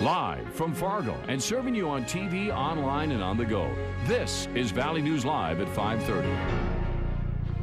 Live from Fargo and serving you on TV, online, and on the go. This is Valley News Live at 5:30.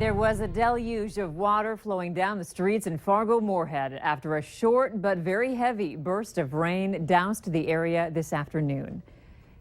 There was a deluge of water flowing down the streets in Fargo-Moorhead after a short but very heavy burst of rain doused the area this afternoon.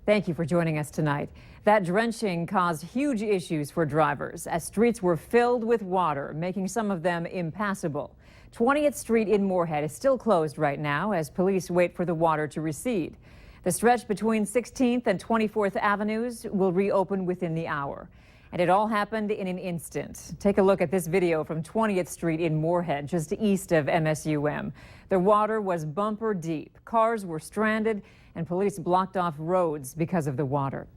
Thank you for joining us tonight. That drenching caused huge issues for drivers as streets were filled with water, making some of them impassable. 20th Street in Moorhead is still closed right now as police wait for the water to recede. The stretch between 16th and 24th Avenues will reopen within the hour. And it all happened in an instant. Take a look at this video from 20th Street in Moorhead, just east of MSUM. The water was bumper deep. Cars were stranded and police blocked off roads because of the water.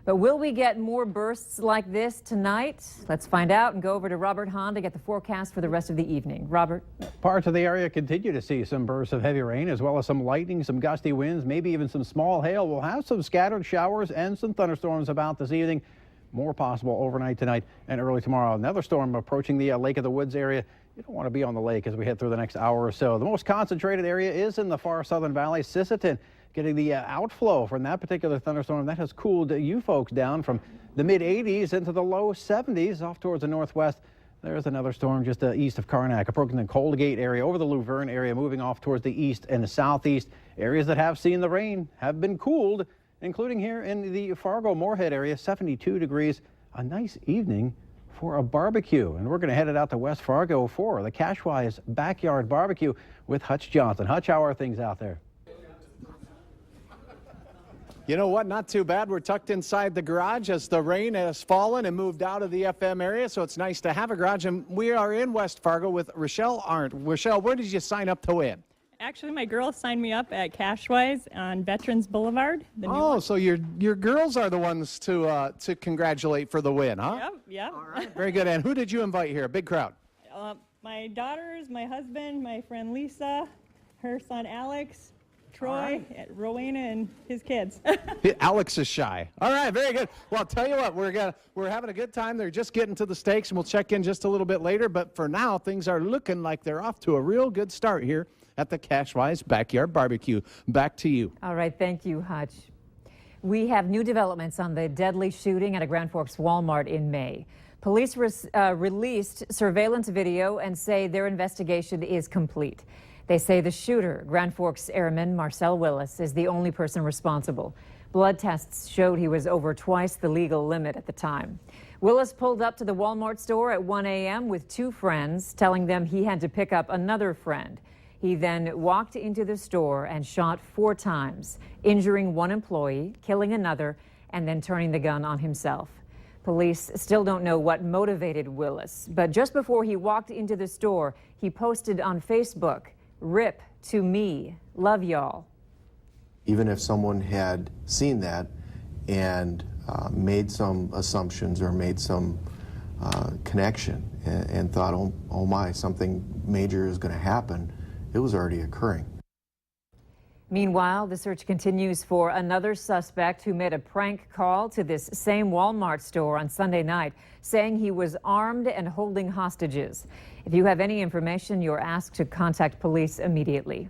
But will we get more bursts like this tonight? Let's find out and go over to Robert Hahn to get the forecast for the rest of the evening. Robert? Parts of the area continue to see some bursts of heavy rain, as well as some lightning, some gusty winds, maybe even some small hail. We'll have some scattered showers and some thunderstorms about this evening. More possible overnight tonight and early tomorrow. Another storm approaching the Lake of the Woods area. You don't want to be on the lake as we head through the next hour or so. The most concentrated area is in the far southern valley. Sisseton getting the outflow from that particular thunderstorm. That has cooled you folks down from the mid-80s into the low 70s off towards the northwest. There's another storm just east of Karnak, approaching the Coldgate area, over the Luverne area, moving off towards the east and the southeast. Areas that have seen the rain have been cooled, including here in the Fargo-Moorhead area, 72 degrees. A nice evening for a barbecue. And we're going to head it out to West Fargo for the Cashwise Backyard Barbecue with Hutch Johnson. Hutch, how are things out there? You know what? Not too bad. We're tucked inside the garage as the rain has fallen and moved out of the FM area, so it's nice to have a garage. And we are in West Fargo with Rochelle Arndt. Rochelle, where did you sign up to win? Actually, my girls signed me up at Cashwise on Veterans Boulevard. Oh, so your girls are the ones to congratulate for the win, huh? Yep, yep. All right, very good. And who did you invite here? Big crowd. My daughters, my husband, my friend Lisa, her son Alex, Troy, Rowena, and his kids. Alex is shy. All right, very good. Well, I'll tell you what, we're having a good time. They're just getting to the steaks, and we'll check in just a little bit later. But for now, things are looking like they're off to a real good start here at the Cashwise Backyard Barbecue. Back to you. All right, thank you, Hutch. We have new developments on the deadly shooting at a Grand Forks Walmart in May. Police released surveillance video and say their investigation is complete. They say the shooter, Grand Forks Airman Marcel Willis, is the only person responsible. Blood tests showed he was over twice the legal limit at the time. Willis pulled up to the Walmart store at 1 a.m. with two friends, telling them he had to pick up another friend. He then walked into the store and shot 4 times, injuring one employee, killing another, and then turning the gun on himself. Police still don't know what motivated Willis, but just before he walked into the store, he posted on Facebook, "Rip to me, love y'all." Even if someone had seen that and made some assumptions or made some connection and thought, oh my, something major is going to happen, it was already occurring. Meanwhile, the search continues for another suspect who made a prank call to this same Walmart store on Sunday night, saying he was armed and holding hostages. If you have any information, you're asked to contact police immediately.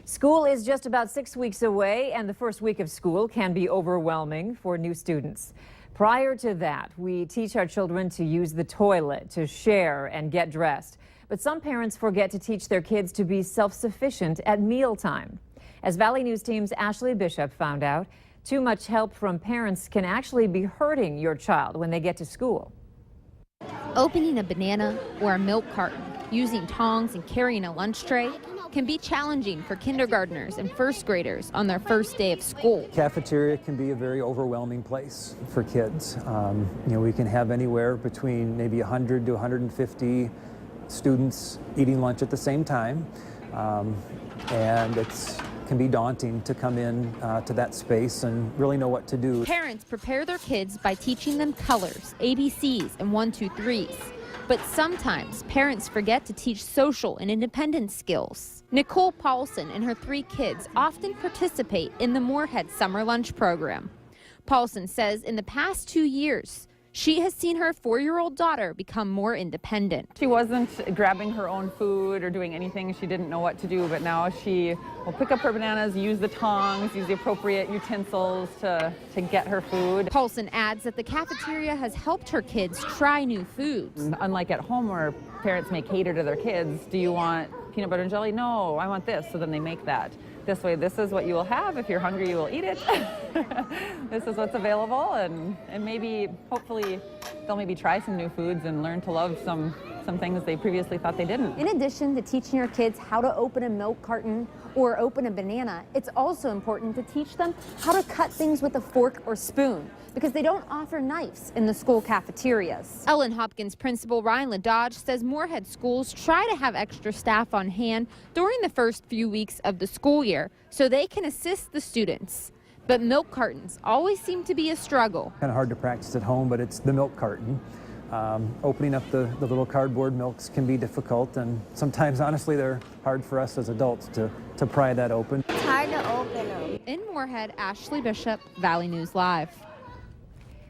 School is just about 6 weeks away, and the first week of school can be overwhelming for new students. Prior to that, we teach our children to use the toilet, to share and get dressed. But some parents forget to teach their kids to be self-sufficient at mealtime. As Valley News Team's Ashley Bishop found out, too much help from parents can actually be hurting your child when they get to school. Opening a banana or a milk carton, using tongs and carrying a lunch tray can be challenging for kindergartners and first graders on their first day of school. Cafeteria can be a very overwhelming place for kids. We can have anywhere between maybe 100 to 150 students eating lunch at the same time, and it can be daunting to come in to that space and really know what to do. Parents prepare their kids by teaching them colors, ABCs, and 1, 2, 3s. But sometimes parents forget to teach social and independence skills. Nicole Paulson and her 3 kids often participate in the Moorhead Summer Lunch Program. Paulson says in the past 2 years, She has seen her 4-year-old daughter become more independent. She wasn't grabbing her own food or doing anything. She didn't know what to do, but now she will pick up her bananas, use the tongs, use the appropriate utensils to get her food. Paulson adds that the cafeteria has helped her kids try new foods. Unlike at home where parents may cater to their kids, do you want peanut butter and jelly? No, I want this. So then they make that. This way, this is what you will have. If you're hungry, you will eat it. This is what's available, and maybe, hopefully, they'll maybe try some new foods and learn to love some things they previously thought they didn't. In addition to teaching your kids how to open a milk carton or open a banana, it's also important to teach them how to cut things with a fork or spoon, because they don't offer knives in the school cafeterias. Ellen Hopkins principal Ryan LaDodge says Moorhead schools try to have extra staff on hand during the first few weeks of the school year so they can assist the students. But milk cartons always seem to be a struggle. Kind of hard to practice at home, but it's the milk carton. Opening up the little cardboard milks can be difficult, and sometimes, honestly, they're hard for us as adults to pry that open. It's hard to open them. In Moorhead, Ashley Bishop, Valley News Live.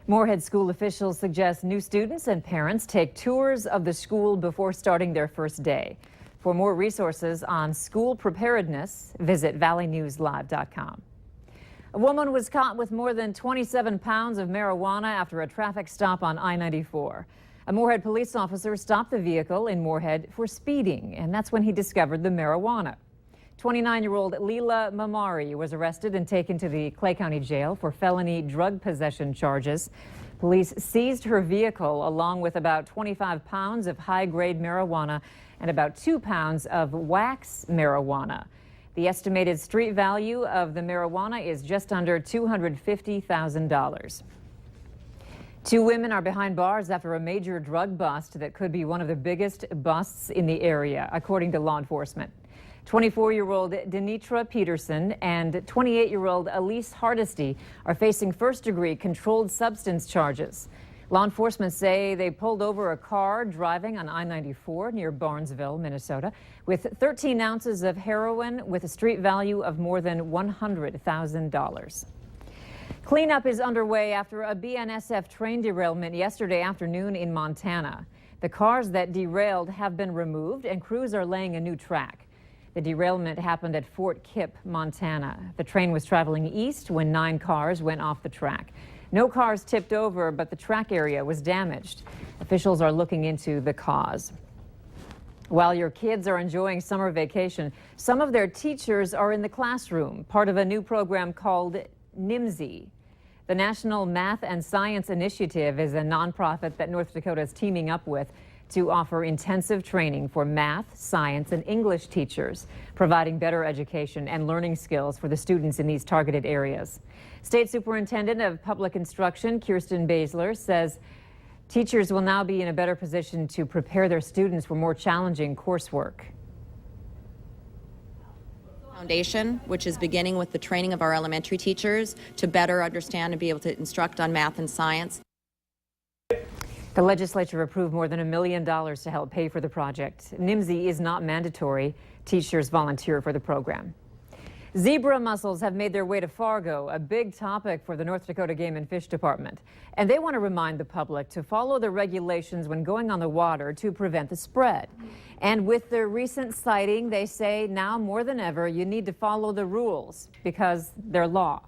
Moorhead school officials suggest new students and parents take tours of the school before starting their first day. For more resources on school preparedness, visit valleynewslive.com. A woman was caught with more than 27 pounds of marijuana after a traffic stop on I-94. A Moorhead police officer stopped the vehicle in Moorhead for speeding, and that's when he discovered the marijuana. 29-year-old Leela Mamari was arrested and taken to the Clay County Jail for felony drug possession charges. Police seized her vehicle along with about 25 pounds of high-grade marijuana and about 2 pounds of wax marijuana. The estimated street value of the marijuana is just under $250,000. 2 women are behind bars after a major drug bust that could be one of the biggest busts in the area, according to law enforcement. 24-year-old Denitra Peterson and 28-year-old Elise Hardesty are facing first-degree controlled substance charges. Law enforcement say they pulled over a car driving on I-94 near Barnesville, Minnesota, with 13 ounces of heroin with a street value of more than $100,000. Cleanup is underway after a BNSF train derailment yesterday afternoon in Montana. The cars that derailed have been removed and crews are laying a new track. The derailment happened at Fort Kipp, Montana. The train was traveling east when 9 cars went off the track. No cars tipped over, but the track area was damaged. Officials are looking into the cause. While your kids are enjoying summer vacation, some of their teachers are in the classroom, part of a new program called nimsay. The National Math and Science Initiative is a nonprofit that North Dakota is teaming up with to offer intensive training for math, science, and English teachers, providing better education and learning skills for the students in these targeted areas. State Superintendent of Public Instruction, Kirsten Basler, says teachers will now be in a better position to prepare their students for more challenging coursework. Foundation, which is beginning with the training of our elementary teachers to better understand and be able to instruct on math and science. The legislature approved more than $1 million to help pay for the project. nimsay is not mandatory. Teachers volunteer for the program. Zebra mussels have made their way to Fargo, a big topic for the North Dakota Game and Fish Department. And they want to remind the public to follow the regulations when going on the water to prevent the spread. And with the recent sighting, they say now more than ever, you need to follow the rules because they're law.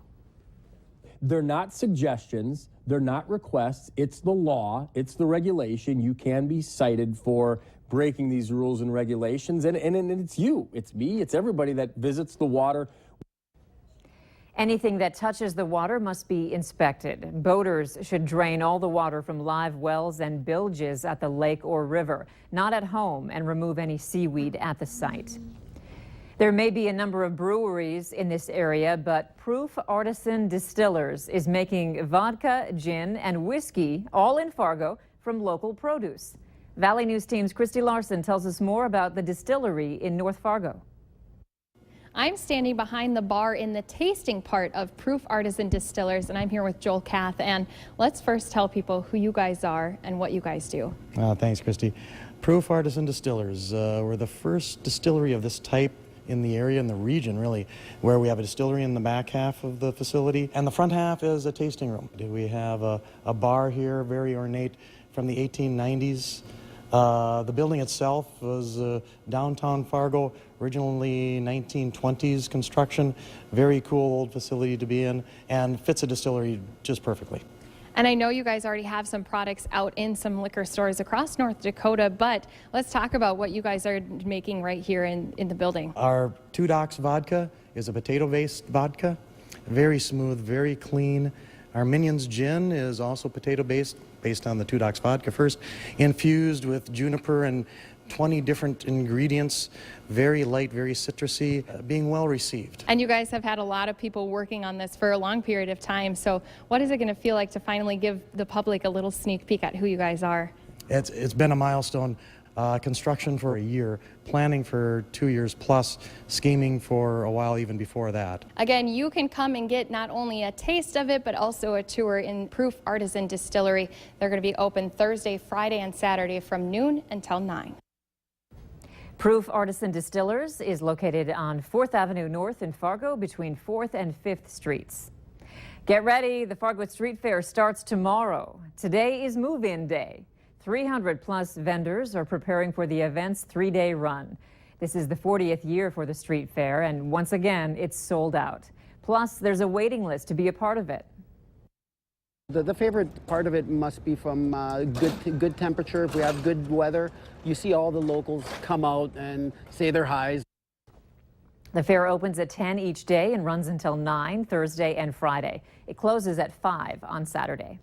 They're not suggestions. They're not requests. It's the law. It's the regulation. You can be cited for breaking these rules and regulations. And it's you. It's me. It's everybody that visits the water. Anything that touches the water must be inspected. Boaters should drain all the water from live wells and bilges at the lake or river, not at home, and remove any seaweed at the site. There may be a number of breweries in this area, but Proof Artisan Distillers is making vodka, gin, and whiskey, all in Fargo, from local produce. Valley News Team's Christy Larson tells us more about the distillery in North Fargo. I'm standing behind the bar in the tasting part of Proof Artisan Distillers, and I'm here with Joel Kath. And let's first tell people who you guys are and what you guys do. Thanks, Christy. Proof Artisan Distillers. We're the first distillery of this type in the area, in the region really, where we have a distillery in the back half of the facility, and the front half is a tasting room. We have a bar here, very ornate, from the 1890s. The building itself was downtown Fargo, originally 1920s construction. Very cool old facility to be in, and fits a distillery just perfectly. And I know you guys already have some products out in some liquor stores across North Dakota, but let's talk about what you guys are making right here in the building. Our Two Docks vodka is a potato-based vodka. Very smooth, very clean. Our Minions Gin is also potato-based, based on the Two Docks vodka first, infused with juniper and 20 different ingredients, very light, very citrusy, being well received. And you guys have had a lot of people working on this for a long period of time, so what is it going to feel like to finally give the public a little sneak peek at who you guys are? It's been a milestone. Construction for a year, planning for 2 years plus, scheming for a while even before that. Again, you can come and get not only a taste of it, but also a tour in Proof Artisan Distillery. They're going to be open Thursday, Friday, and Saturday from noon until 9. Proof Artisan Distillers is located on 4th Avenue North in Fargo between 4th and 5th Streets. Get ready, the Fargo Street Fair starts tomorrow. Today is move-in day. 300 plus vendors are preparing for the event's 3-day run. This is the 40th year for the street fair, and once again, it's sold out. Plus, there's a waiting list to be a part of it. The favorite part of it must be from good temperature. If we have good weather, you see all the locals come out and say their highs. The fair opens at 10 each day and runs until 9 Thursday and Friday. It closes at 5 on Saturday.